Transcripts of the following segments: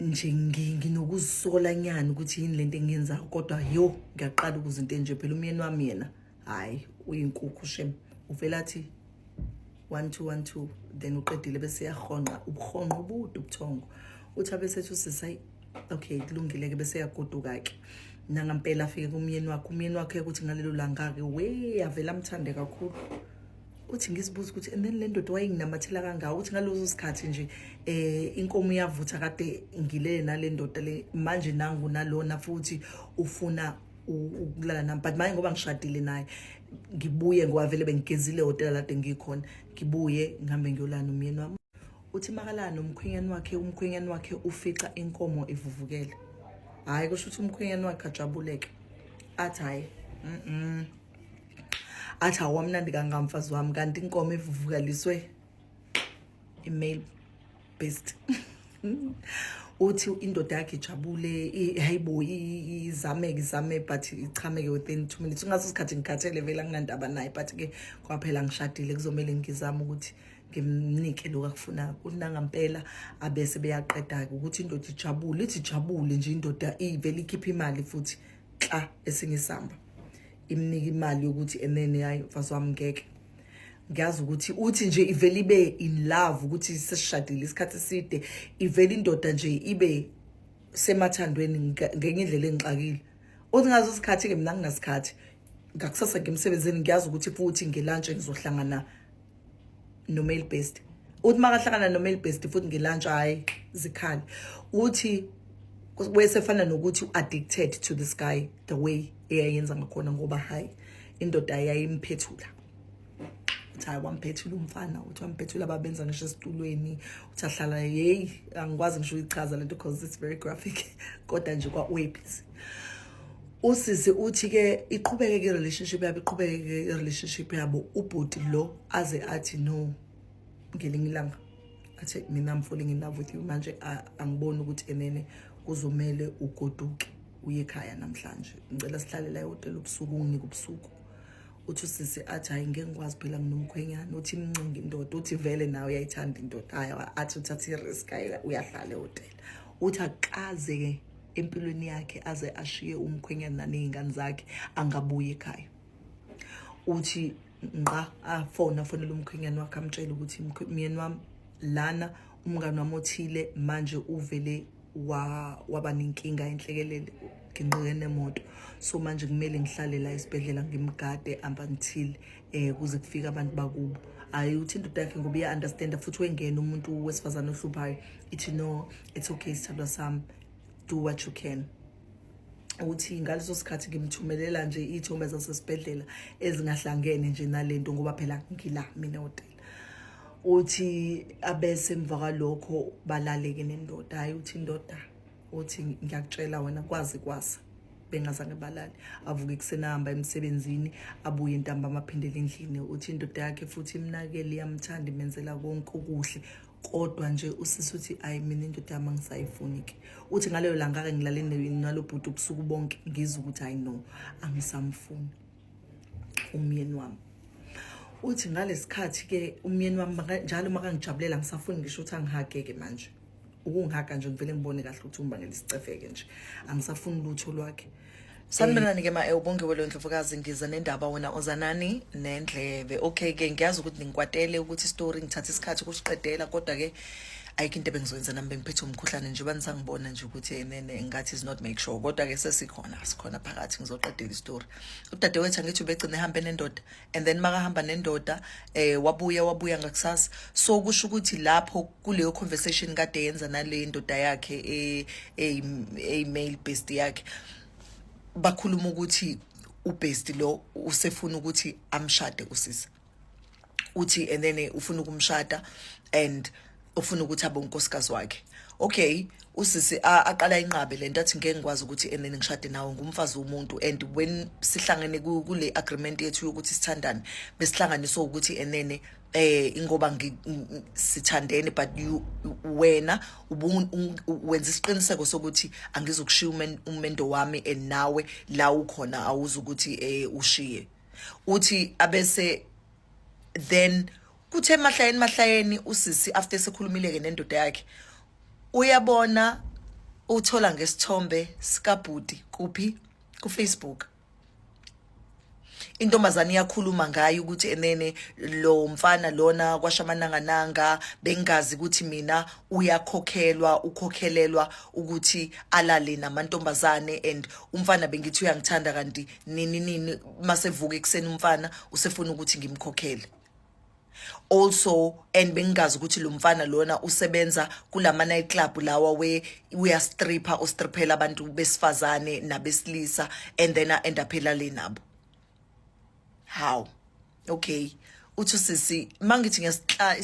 nje nginokuzisola nyana ukuthi yini lento engiyenzayo kodwa ngiyaqala ukuzinto nje phela umyeni wami yena hayi uyinkukhu shem uvela athi 1 2 1 2 then uqedile bese yahonqa ubuhonqa ubude ubuthongo uthi abesethu sisayi okay kulungile ke bese yagoduka ke nangampela afike kumyeni wakhe ukuthi ngalelo langa ke avela amthande kakhulu uthi ngisibuza ukuthi and then le ndoda wayinginamathela kangaka uthi ngalozo sikhathi nje inkomo iyavutha kade ngilele nale ndoda le manje nangu nalona futhi ufuna ukulala nami but manje ngoba ngishadile naye ngibuye ngoba vele bengigezile hotel lade ngikhona ngibuye ngihambe ngiyolana umyeni wami uthi makalana umkhwenyana wakhe ufica inkomo ivuvukele hayi kusho ukuthi umkhwenyana wakhe ajabuleke athi hayi athi awamnandi kangamfazi wami kanti inkomo evuvukaliswe email based uthi indoda yakhe ijabule hayibo izame but ichameke within 2 minutes ungaso sikhathi ngikhathele vela nginandaba naye but ke kwaphela ngishadile kuzomela ngizama ukuthi ngimnike lokho akufuna kunangampela abese beyaqeda ukuthi indoda ijabule nje indoda ivele ikhipha imali futhi esingisamba imnika imali yokuthi enene hayi mfazi wami ngeke ngiyazi ukuthi uthi nje ivele ibe in love ukuthi sesishadile isikhathi eside ivele indoda nje ibe semathandweni ngenye indlela engixakile uthi ngazo isikhathi ke mina nginasikhathi ngakusasa ngemsebenzini ngiyazi ukuthi futhi ngelunch ngizohlangana no male based uthi makahlangana no male based futhi ngelunch hayi zikhali uthi wesefana nokuthi addicted to this guy the way eyayenza ngakhona ngoba hayi indoda yayimphethula uthi hayi wamphethula umfana uthi wamphethula ababenza ngisho esitulweni uthi ahlala angikwazi ngisho uyichaza lento because it's very graphic kodwa nje kwa-webs usisi uthi ke iqhubeke relationship yabo ubhuti lo aze athi no ngelinye ilanga athi mina I'm falling in love with you manje angiboni ukuthi enene kuzomela ugoduke uye ekhaya namhlanje ngicela sihlale la ehotel ubusuku unginike ubusuku uthi usisi athi hayi ngeke ngikwazi phela nginomkhwenyana uthi imncingi indoda uthi vele nawe uyayithanda indoda hayi athi uthatha i-risk uyahlala ehotel uthi aqaze ke empilweni yakhe aze ashiye umkhwenyana nezingane zakhe angabuye ekhaya uthi afonela umkhwenyana wakhe amtshela ukuthi myeni wami lana umngane wami othile manje uvele waba nenkinga enhlekelele nginqike nemoto so manje kumele ngihlale la esibhedlela ngimgade until kuze kufika abantu bakubo ayi uthi indoda yakhe ngoba iya understand futhi wengena umuntu wesifazana ohluphayo ithi no it's okay sithandwa sami do what you can uthi ngaleso sikhathi ngimthumelela nje ithombe zasesibhedlela ezingahlangene nje nalento ngoba phela ngila mina hotel uthi abese emva kwalokho balaleke nendoda hayi uthi indoda uthi ngiyakutshela wena kwazi bengazange balali avuke kusenahamba emsebenzini abuye ntambama aphindele endlini uthi indoda yakhe futhi imnakele yamthanda imenzela konke okuhle kodwa nje usisi uthi ayi mina indoda yami ngisayifuni ke uthi ngaleyo langa ke ngilale nalobhuti ubusuku bonke ngizwe ukuthi hayi no angisamfuni umyeni wami uthi ngalesikhathi ke umyeni wami njalo makangijabulela ngisafuni ngisho ukuthi angihageke manje ukungihaga nje ngivele ngibone kahle ukuthi umbangela isicefeke nje angisafuni lutho lwakhe sanibonani ke ubonke welondlovukazi ngiza nendaba wona ozanani nendlebe okay ke ngiyazi ukuthi ningikwatele ukuthi story ngithatha isikhathi ukusiqedela kodwa ke ayikho into bengizoyenza nami bengiphethe umkhuhlane nje banisangibona nje ukuthi enene ngathi is not make sure kodwa ke sikhona phakathi ngizoqedela istory udadewethu angithi ubegcina ehambe nendoda and then makahamba nendoda wabuya ngakusasa so kusho ukuthi lapho kuleyo conversation kade yenza nale ndoda yakhe email based yakhe bakhuluma ukuthi ubest lo usefuna ukuthi amshade usisi uthi and then ufuna ukumshada and ufuna ukuthi abe unkosikazi wakhe okay usisi aqala inqabe lento athi ngeke ngikwazi ukuthi and then ngishade nawe ngumfazi womuntu and when sihlangene kule agreement yethu ukuthi sithandane besihlanganiswa ukuthi and then ingoba sithandene but wena wenza isiqiniseko sokuthi angizokushiya umendo wami and nawe la ukhona awuza ukuthi ushiye uthi abese then kuthe mahlayeni usisi after sekhulumile ke nendoda yakhe uyabona uthola ngesithombe sikabhuti kuphi ku-Facebook. Intombazane iyakhuluma ngayo ukuthi enene lo mfana lona kwashamananga bengazi ukuthi mina ukhokhelelwa ukuthi alale namantombazane, and umfana bengithi uyangithanda kanti nini masevuka ekseni umfana usefuna ukuthi ngimkhokhele. Also, and bengazi ukuthi lo mfana lona usebenza kulama night club lawa uyastripha ustriphela abantu besifazane nabesilisa, and then end up elale nabo. How? Okay. Uthi sisi mangithi ngesihla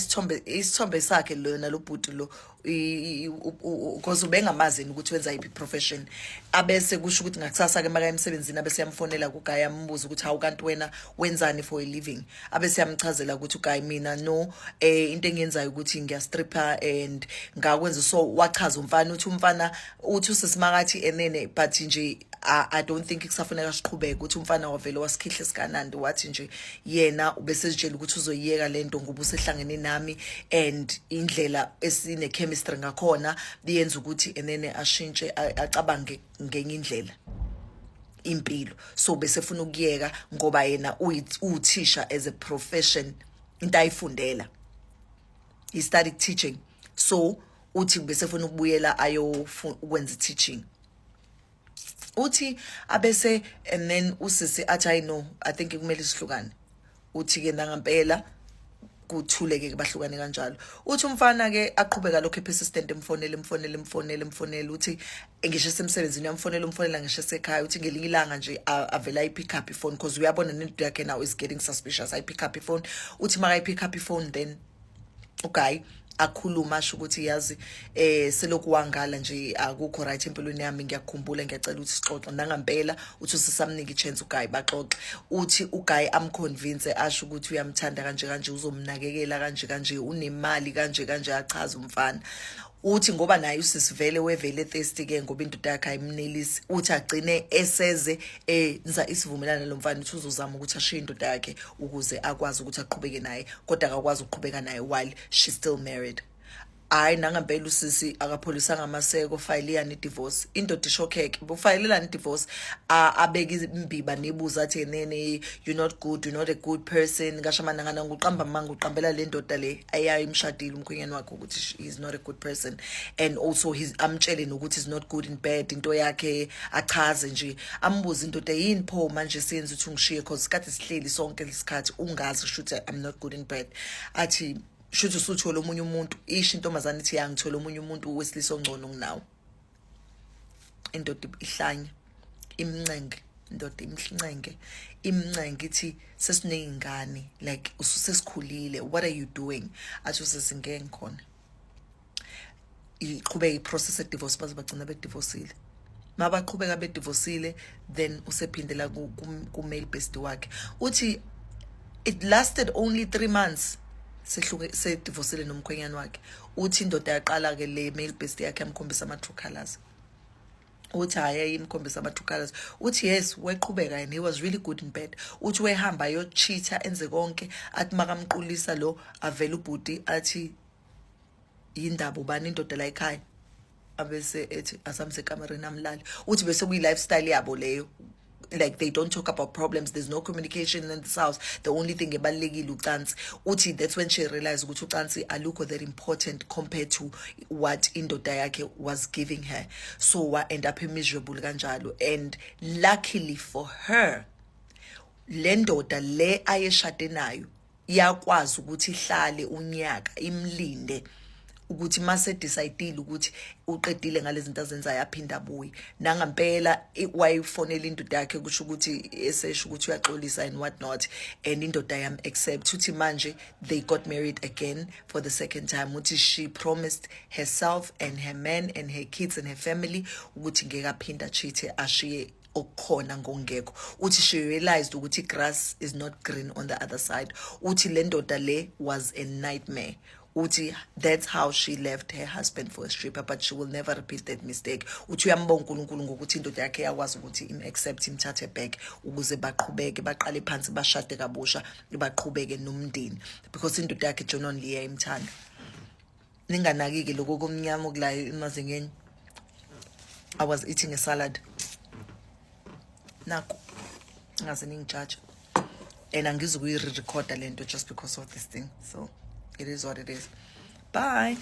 isithombe sakhe lona lo bhuti lo because ubengamazi ukuthi wenza iphi profession, abese kusho ukuthi ngakusasa ke maka emsebenzini abese yamfonela kuGayi ambuza ukuthi hawu kanti wena wenzani for a living, abese yamchazela ukuthi uGayi mina no into engiyenzayo ukuthi ngiyastripper and ngakwenza. So wachaza umfana uthi usisimakathi enene, but nje I don't think kusafuneka siqhubeke ukuthi umfana wavele wasikhihle sikanandi wathi nje yena ubesezitshela ukuthi uzoyiyeka lento ngoba usehlangene nami and indlela esine chemistry ngakhona liyenza ukuthi enene ashintshe acabange ngenye indlela impilo. So besefuna ukuyeka ngoba yena uthisha as a profession, into ayifundela, he studied teaching. So uthi besefuna ukubuyela ukwenza teaching. Uthi abese and then usisi athi I know I think kumele sihlukane. Uthi ke ngampela kuthuleke ke bahlukane kanjalo. Uthi umfana ke aqhubeka lokho persistent emfonela uthi ngisho semsebenzini uyamfonela ngisho sekhaya uthi ngelinye ilanga nje avela I pick up phone because uyabona nento yakhe now is getting suspicious. I pick up phone uthi maka I pick up phone then uGayi akhuluma asho ukuthi yazi selokhu wangala nje akukho right empilweni yami, ngiyakukhumbula ngiyacela ukuthi sixoxe nangampela. Uthi usisamnika ichance uGayi baxoxe. Uthi uGayi amconvince asho ukuthi uyamthanda kanje uzomnakekela kanje unemali kanje achaza umfana. Uthi ngoba naye usisivele wevele thirsty ke ngoba indoda yakhe ayimnelisi, uthi agcine eseze enza isivumelano lo mfana uthi uzozama ukuthi ashiye indoda yakhe ukuze akwazi ukuthi aqhubeke naye, kodwa akakwazi ukuqhubeka naye while she's still married. Hayi nangampela usisi akapholisanga amaseko, file yani divorce. Indoda ishokheke bufayilelani divorce, abeke imbiba nebuza athi nene you're not good, you're not a good person. Ngashamananga nguqamba manga uqambela le ndoda le ayayo imshadile umkhwenyana wakhe ukuthi he's not a good person, and also amtshele nokuthi is not good in bed. Into yakhe achaze nje, ambuza indoda yini pho manje siyenza ukuthi ungishiye because kade sihleli sonke lesikhathi ungazi ukuthi I'm not good in bed. Athi shuthi usuthola omunye umuntu, isho intombazane ithi yangithola omunye umuntu wesilisa ongcono kunawo. Indoda ihlanya imncenge, indoda imncenge ithi sesineyingane, like usesesikhulile, what are you doing? Athi usesingeke ngikhona. Iqhubeka iprocess of divorce baze bagcina bedivorceile. Mabaqhubeka bedivorceile then usephindela ku male bestie wakhe. Uthi it lasted only 3 months sedivorceile nomkhwenyana wakhe. Uthi indoda yaqala ke le male bestie yakhe amkhombisa ama true colors. Uthi hayi imkhombisa ama true colors. Uthi yes weqhubeka and he was really good in bed. Uthi wehamba yo cheater enze konke, athi makamqulisa lo avela ubhuti athi yindaba ubani indoda la ekhaya, abese ethi asamse kamereni amlali. Uthi bese kuyi lifestyle yabo leyo, like they don't talk about problems, there's no communication in this house, the only thing ebalekile ucansi. Uthi that's when she realized ukuthi ucansi alukho that important compared to what indoda yakhe was giving her. So wa end up miserable kanjalo, and luckily for her le ndoda le ayeshade nayo yakwazi ukuthi ihlale unyaka imlinde ukuthi mase decidile ukuthi uqedile ngalezi zinto azenzayo aphinda abuye. Nangampela wayifonela indoda yakhe kusho ukuthi esesho ukuthi uyaxolisa and what not, and indoda yam accept. Uthi manje they got married again for the second time. Uthi she promised herself and her man and her kids and her family ukuthi ngeke aphinda cheat ashiye okukhona ngongekho. Uthi she realized ukuthi grass is not green on the other side. Uthi le ndoda le was a nightmare. Uthi that's how she left her husband for a stripper, but she will never repeat that mistake. Uthi uyambonga uNkulunkulu ngokuthi indoda yakhe yakwazi ukuthi accept imthathe back ukuze baqhubeke baqale phansi bashade kabusha baqhubeke nomndeni, because indoda yakhe John only yayimthanda. Ninganakike lokho komnyama okulayo emazingeni. I was eating a salad. Naku, ngaze ningijudge. And angizukuyi-recorda lento just because of this thing. So it is what it is. Bye.